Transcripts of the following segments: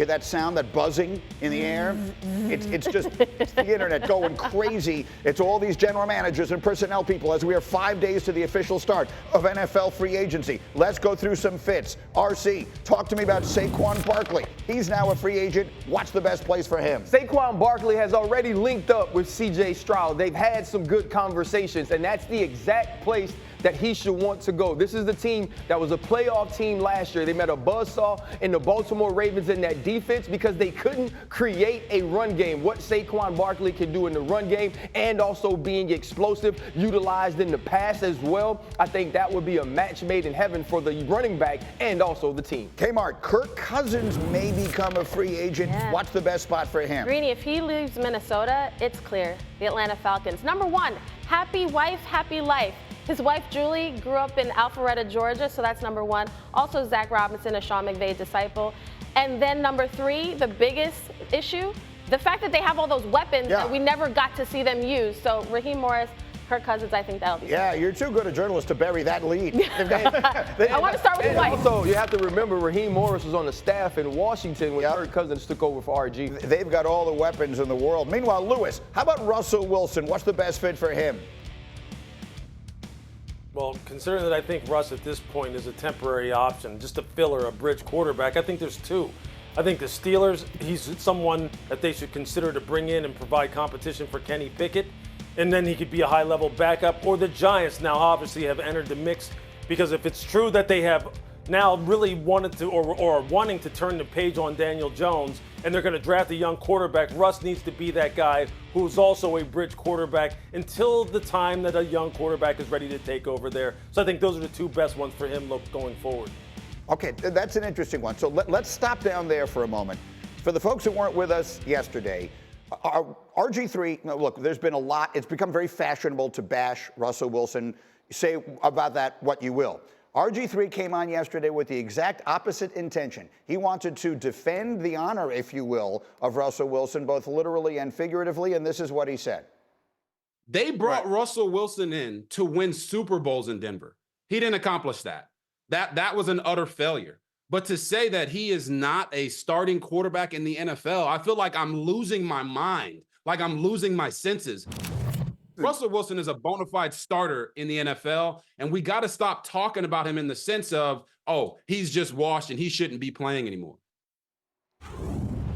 hear that sound, that buzzing in the air? It's the internet going crazy. It's all these general managers and personnel people as we are 5 days to the official start of NFL free agency. Let's go through some fits. RC, talk to me about Saquon Barkley. He's now a free agent. What's the best place for him? Saquon Barkley has already linked up with C.J. Stroud. They've had some good conversations, and that's the exact place that he should want to go. This is the team that was a playoff team last year. They met a buzzsaw in the Baltimore Ravens in that defense because they couldn't create a run game. What Saquon Barkley can do in the run game and also being explosive, utilized in the pass as well, I think that would be a match made in heaven for the running back and also the team. Kmart, Kirk Cousins may become a free agent. Yeah. What's the best spot for him? Greeny, if he leaves Minnesota, it's clear. The Atlanta Falcons. Number one, happy wife, happy life. His wife, Julie, grew up in Alpharetta, Georgia, so that's number one. Also, Zach Robinson, a Sean McVay disciple. And then number three, the biggest issue, the fact that they have all those weapons that we never got to see them use. So Raheem Morris, Kirk Cousins, I think that'll be Yeah, you're too good a journalist to bury that lead. I want to start with his wife. Also, you have to remember Raheem Morris was on the staff in Washington when Kirk Cousins took over for RG. They've got all the weapons in the world. Meanwhile, Lewis, how about Russell Wilson? What's the best fit for him? Well, considering that I think Russ at this point is a temporary option, just a filler, a bridge quarterback, I think there's two. I think the Steelers, he's someone that they should consider to bring in and provide competition for Kenny Pickett, and then he could be a high-level backup. Or the Giants now obviously have entered the mix, because if it's true that they have now really wanted to or wanting to turn the page on Daniel Jones, and they're going to draft a young quarterback, Russ needs to be that guy who's also a bridge quarterback until the time that a young quarterback is ready to take over there. So I think those are the two best ones for him going forward. Okay, that's an interesting one. So let's stop down there for a moment. For the folks who weren't with us yesterday, RG3, look, there's been a lot. It's become very fashionable to bash Russell Wilson. Say about that what you will. RG3 came on yesterday with the exact opposite intention. He wanted to defend the honor, if you will, of Russell Wilson, both literally and figuratively, and this is what he said. They brought Russell Wilson in to win Super Bowls in Denver. He didn't accomplish that. That was an utter failure. But to say that he is not a starting quarterback in the NFL, I feel like I'm losing my mind, like I'm losing my senses. Russell Wilson is a bona fide starter in the NFL, and we got to stop talking about him in the sense of, oh, he's just washed and he shouldn't be playing anymore.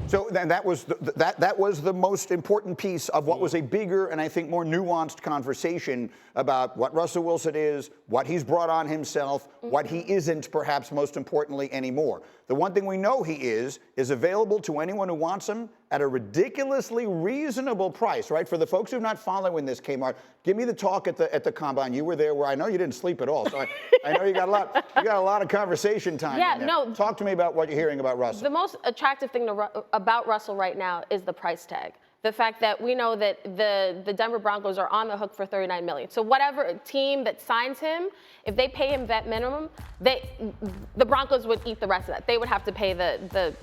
So then that was the most important piece of what was a bigger and I think more nuanced conversation about what Russell Wilson is, what he's brought on himself, what he isn't, perhaps most importantly, anymore. The one thing we know he is available to anyone who wants him at a ridiculously reasonable price, right? For the folks who are not following this, Kmart, give me the talk at the combine. You were there, where I know you didn't sleep at all, so I know you got a lot of conversation time. Yeah, in there. no. Talk to me about what you're hearing about Russell. The most attractive thing about Russell right now is the price tag. The fact that we know that the Denver Broncos are on the hook for $39 million. So whatever team that signs him, if they pay him that minimum, the Broncos would eat the rest of that. They would have to pay the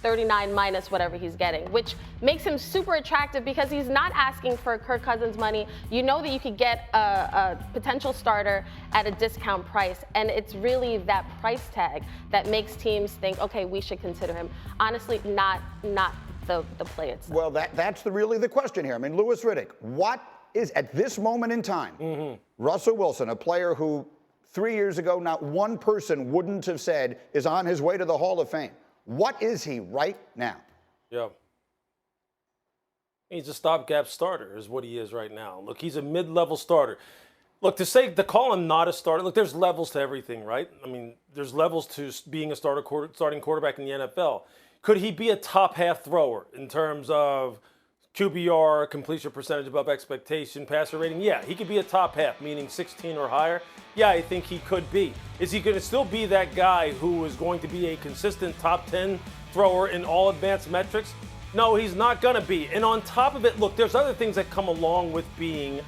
39 minus whatever he's getting, which makes him super attractive because he's not asking for Kirk Cousins money. You know that you could get a potential starter at a discount price, and it's really that price tag that makes teams think, okay, we should consider him. Honestly, not the play itself. Well, that's really the question here. I mean, Louis Riddick, what is, at this moment in time, Russell Wilson, a player who 3 years ago not one person wouldn't have said is on his way to the Hall of Fame, what is he right now? Yeah. He's a stopgap starter is what he is right now. Look, he's a mid-level starter. Look, to call him not a starter, look, there's levels to everything, right? I mean, there's levels to being a starting quarterback in the NFL. Could he be a top half thrower in terms of QBR, completion percentage above expectation, passer rating? Yeah, he could be a top half, meaning 16 or higher. Yeah, I think he could be. Is he going to still be that guy who is going to be a consistent top 10 thrower in all advanced metrics? No, he's not going to be. And on top of it, look, there's other things that come along with being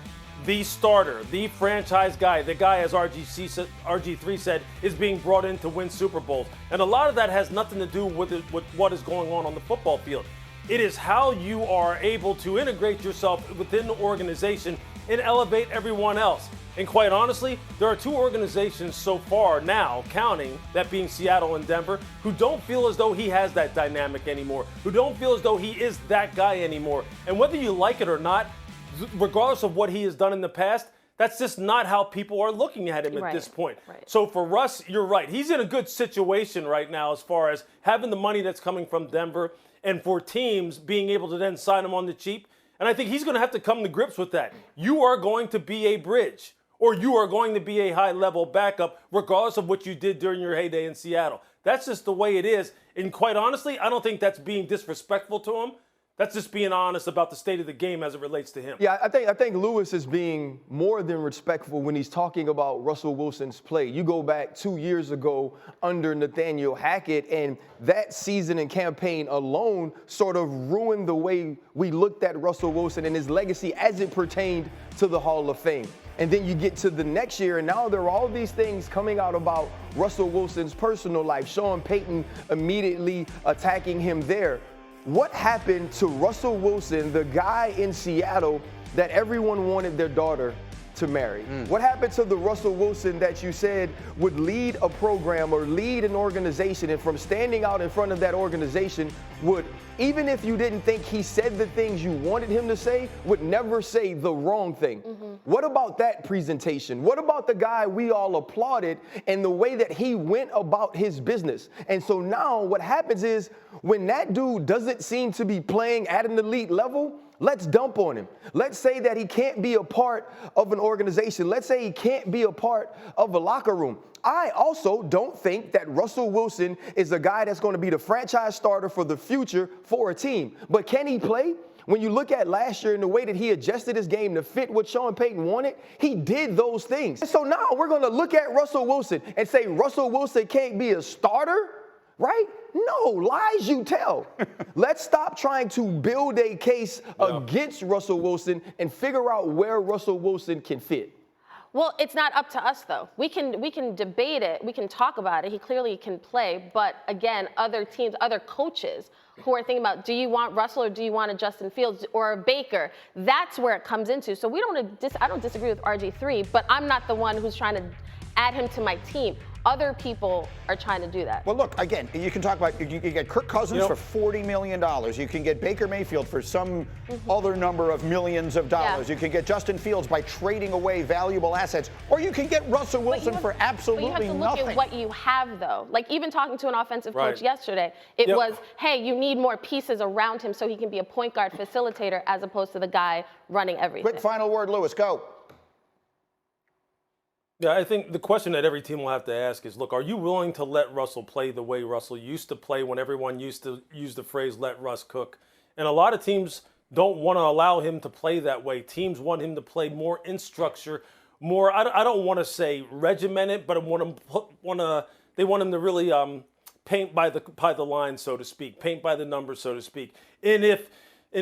the starter, the franchise guy, the guy, as RG3 said, is being brought in to win Super Bowls. And a lot of that has nothing to do with what is going on the football field. It is how you are able to integrate yourself within the organization and elevate everyone else. And quite honestly, there are two organizations so far now, counting that being Seattle and Denver, who don't feel as though he has that dynamic anymore, who don't feel as though he is that guy anymore. And whether you like it or not, regardless of what he has done in the past, that's just not how people are looking at him at this point. Right. So for Russ, you're right. He's in a good situation right now as far as having the money that's coming from Denver and for teams being able to then sign him on the cheap. And I think he's going to have to come to grips with that. You are going to be a bridge, or you are going to be a high-level backup regardless of what you did during your heyday in Seattle. That's just the way it is. And quite honestly, I don't think that's being disrespectful to him. That's just being honest about the state of the game as it relates to him. Yeah, I think Lewis is being more than respectful when he's talking about Russell Wilson's play. You go back 2 years ago under Nathaniel Hackett, and that season and campaign alone sort of ruined the way we looked at Russell Wilson and his legacy as it pertained to the Hall of Fame. And then you get to the next year, and now there are all these things coming out about Russell Wilson's personal life. Sean Payton immediately attacking him there. What happened to Russell Wilson, the guy in Seattle that everyone wanted their daughter to marry? What happened to the Russell Wilson that you said would lead a program or lead an organization, and from standing out in front of that organization would, even if you didn't think he said the things you wanted him to say, would never say the wrong thing? What about that presentation? What about the guy we all applauded and the way that he went about his business? And so now what happens is when that dude doesn't seem to be playing at an elite level, let's dump on him. Let's say that he can't be a part of an organization. Let's say he can't be a part of a locker room. I also don't think that Russell Wilson is a guy that's going to be the franchise starter for the future for a team. But can he play? When you look at last year and the way that he adjusted his game to fit what Sean Payton wanted, he did those things. And so now we're going to look at Russell Wilson and say Russell Wilson can't be a starter, right? No, lies you tell. Let's stop trying to build a case against Russell Wilson and figure out where Russell Wilson can fit. Well, it's not up to us, though. We can debate it. We can talk about it. He clearly can play. But again, other teams, other coaches who are thinking about, do you want Russell or do you want a Justin Fields or a Baker? That's where it comes into. So I don't disagree with RG3, but I'm not the one who's trying to add him to my team. Other people are trying to do that. Well, look, again, you can talk about, you can get Kirk Cousins for $40 million. You can get Baker Mayfield for some other number of millions of dollars. Yeah. You can get Justin Fields by trading away valuable assets. Or you can get Russell Wilson for absolutely nothing. But you have to look at what you have, though. Like, even talking to an offensive coach yesterday, it was, hey, you need more pieces around him so he can be a point guard facilitator as opposed to the guy running everything. Quick final word, Lewis, go. Yeah, I think the question that every team will have to ask is, look, are you willing to let Russell play the way Russell used to play when everyone used to use the phrase, let Russ cook? And a lot of teams don't want to allow him to play that way. Teams want him to play more in structure, more, I don't want to say regimented, but they want him to really paint by the line, so to speak, paint by the numbers, so to speak. And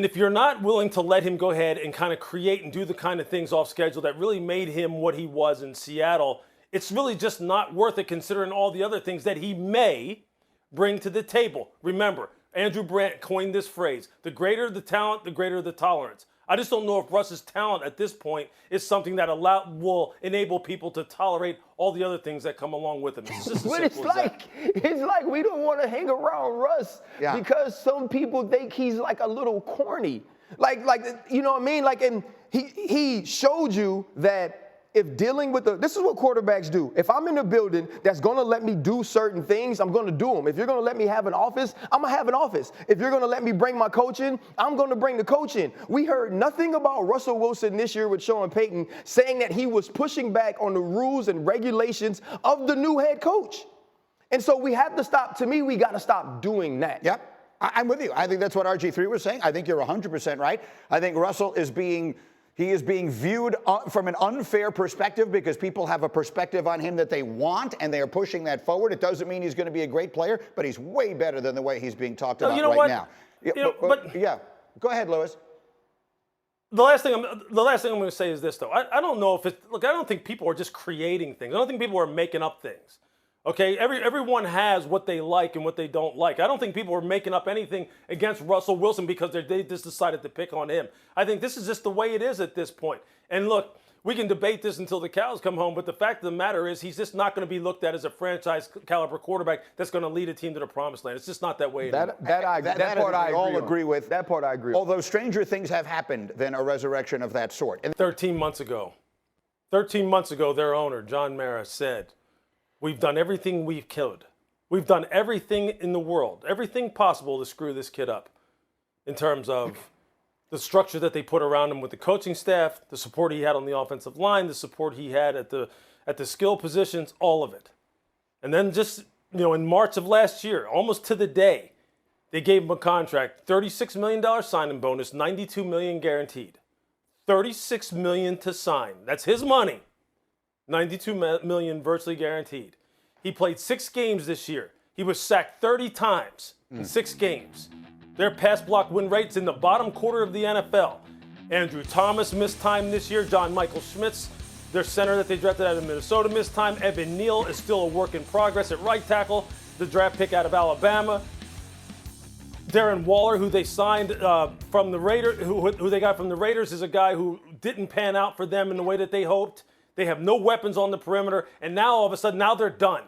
if you're not willing to let him go ahead and kind of create and do the kind of things off schedule that really made him what he was in Seattle, it's really just not worth it considering all the other things that he may bring to the table. Remember, Andrew Brandt coined this phrase, the greater the talent, the greater the tolerance. I just don't know if Russ's talent at this point is something that will enable people to tolerate all the other things that come along with him. It's just But it's like we don't want to hang around Russ because some people think he's like a little corny. Like you know what I mean? Like, and he showed you that if dealing with this is what quarterbacks do. If I'm in a building that's going to let me do certain things, I'm going to do them. If you're going to let me have an office, I'm going to have an office. If you're going to let me bring my coach in, I'm going to bring the coach in. We heard nothing about Russell Wilson this year with Sean Payton saying that he was pushing back on the rules and regulations of the new head coach. And so we have to stop. To me, we got to stop doing that. Yep, I'm with you. I think that's what RG3 was saying. I think you're 100% right. I think Russell is being viewed from an unfair perspective because people have a perspective on him that they want, and they are pushing that forward. It doesn't mean he's going to be a great player, but he's way better than the way he's being talked about now. Yeah, go ahead, Lewis. The last thing I'm going to say is this, though. I don't know if I don't think people are just creating things. I don't think people are making up things. Okay, everyone has what they like and what they don't like. I don't think people are making up anything against Russell Wilson because they just decided to pick on him. I think this is just the way it is at this point. And look, We can debate this until the cows come home, but the fact of the matter is he's just not going to be looked at as a franchise caliber quarterback that's going to lead a team to the promised land. It's just not that way anymore. That part I all agree with. That part I agree with. Although stranger things have happened than a resurrection of that sort. And 13 months ago, their owner, John Mara, said, we've done everything we could. We've done everything in the world, everything possible to screw this kid up in terms of the structure that they put around him with the coaching staff, the support he had on the offensive line, the support he had at the skill positions, all of it. And then just, in March of last year, almost to the day, they gave him a contract, $36 million signing bonus, $92 million guaranteed. $36 million to sign. That's his money. $92 million virtually guaranteed. He played 6 games this year. He was sacked 30 times in 6 games. Their pass block win rate's in the bottom quarter of the NFL. Andrew Thomas missed time this year. John Michael Schmitz, their center that they drafted out of Minnesota, missed time. Evan Neal is still a work in progress at right tackle, the draft pick out of Alabama. Darren Waller, who they signed from the Raiders, who they got from the Raiders, is a guy who didn't pan out for them in the way that they hoped. They have no weapons on the perimeter, and now all of a sudden, now they're done.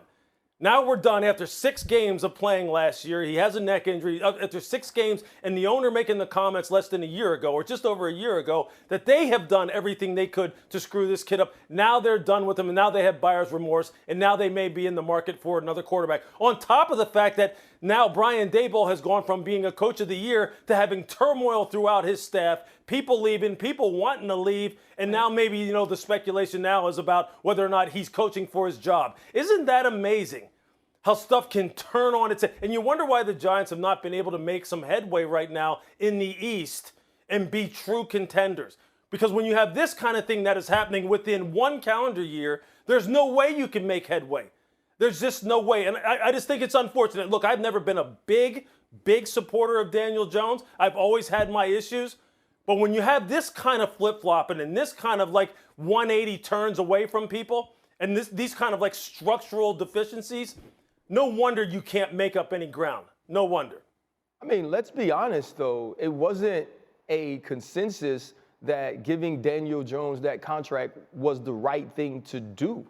Now we're done after 6 games of playing last year. He has a neck injury. After 6 games, and the owner making the comments less than a year ago, or just over a year ago, that they have done everything they could to screw this kid up. Now they're done with him, and now they have buyer's remorse, and now they may be in the market for another quarterback. On top of the fact that now Brian Daboll has gone from being a coach of the year to having turmoil throughout his staff, people leaving, people wanting to leave, and now maybe, the speculation now is about whether or not he's coaching for his job. Isn't that amazing? How stuff can turn on its head. And you wonder why the Giants have not been able to make some headway right now in the East and be true contenders. Because when you have this kind of thing that is happening within 1 calendar year, there's no way you can make headway. There's just no way. And I just think it's unfortunate. Look, I've never been a big supporter of Daniel Jones. I've always had my issues. But when you have this kind of flip-flopping and this kind of 180 turns away from people and these kind of structural deficiencies, no wonder you can't make up any ground. No wonder. I mean, let's be honest, though. It wasn't a consensus that giving Daniel Jones that contract was the right thing to do,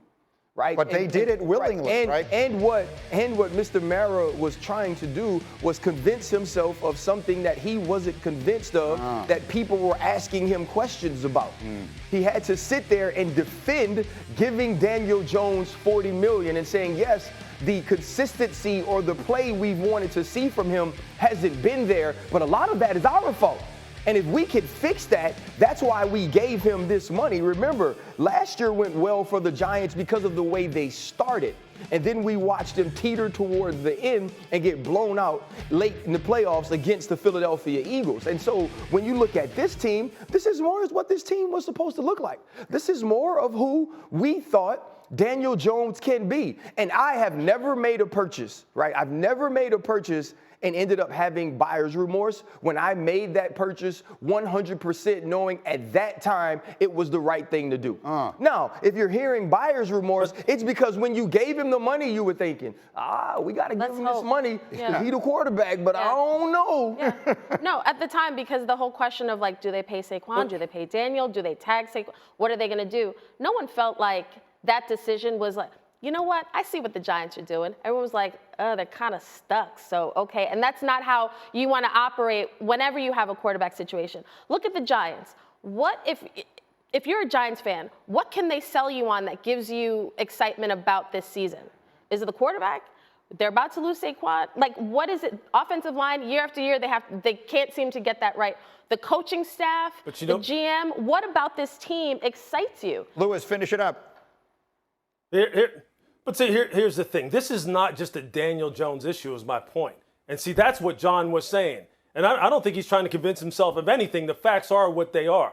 right? But they did it willingly, right? And what Mr. Mara was trying to do was convince himself of something that he wasn't convinced of, that people were asking him questions about. He had to sit there and defend giving Daniel Jones $40 million and saying, yes, the consistency or the play we've wanted to see from him hasn't been there, but a lot of that is our fault. And if we could fix that, that's why we gave him this money. Remember, last year went well for the Giants because of the way they started. And then we watched them teeter toward the end and get blown out late in the playoffs against the Philadelphia Eagles. And so when you look at this team, this is more as what this team was supposed to look like. This is more of who we thought Daniel Jones can be. And I have never made a purchase, right? I've never made a purchase and ended up having buyer's remorse when I made that purchase 100% knowing at that time it was the right thing to do. Now, if you're hearing buyer's remorse, it's because when you gave him the money, you were thinking, we got to give him this money to be the quarterback, but I don't know. No, at the time, because the whole question of do they pay Saquon? Do they pay Daniel? Do they tag Saquon? What are they going to do? No one felt like that decision was you know what? I see what the Giants are doing. Everyone was like, they're kind of stuck. So, okay. And that's not how you want to operate whenever you have a quarterback situation. Look at the Giants. What if you're a Giants fan, what can they sell you on that gives you excitement about this season? Is it the quarterback? They're about to lose Saquon. What is it? Offensive line, year after year, they can't seem to get that right. The coaching staff, the GM, what about this team excites you? Lewis, finish it up. Here's the thing. This is not just a Daniel Jones issue, is my point. And see, that's what John was saying. And I don't think he's trying to convince himself of anything. The facts are what they are.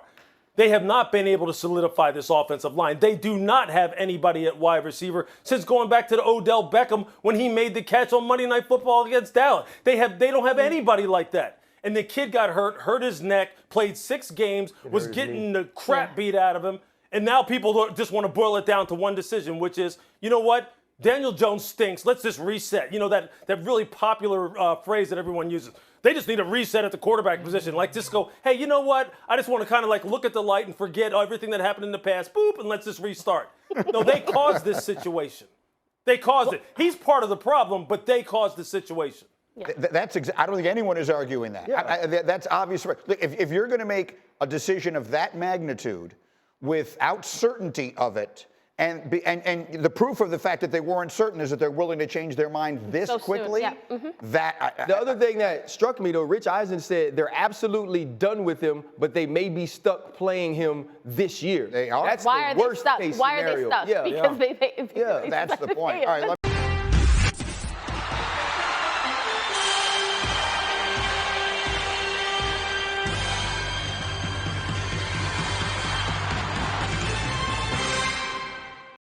They have not been able to solidify this offensive line. They do not have anybody at wide receiver since going back to the Odell Beckham when he made the catch on Monday Night Football against Dallas. They don't have anybody like that. And the kid got hurt his neck, played 6 games, was getting the crap beat out of him. And now people just want to boil it down to one decision, which is, you know what? Daniel Jones stinks. Let's just reset. That really popular phrase that everyone uses. They just need a reset at the quarterback position. Like, just go, hey, you know what? I just want to kind of like look at the light and forget everything that happened in the past. Boop, and let's just restart. No, they caused this situation. They caused it. He's part of the problem, but they caused the situation. Yeah. I don't think anyone is arguing that. Yeah. That's obvious. Look, if you're going to make a decision of that magnitude without certainty of it, and the proof of the fact that they weren't certain is that they're willing to change their mind this So soon, quickly. yeah. The other thing that struck me, though, Rich Eisen said they're absolutely done with him, but they may be stuck playing him this year. They are. That's Why the are they worst stuck? case Why are they scenario. stuck? Yeah. Because they That's the point. All right.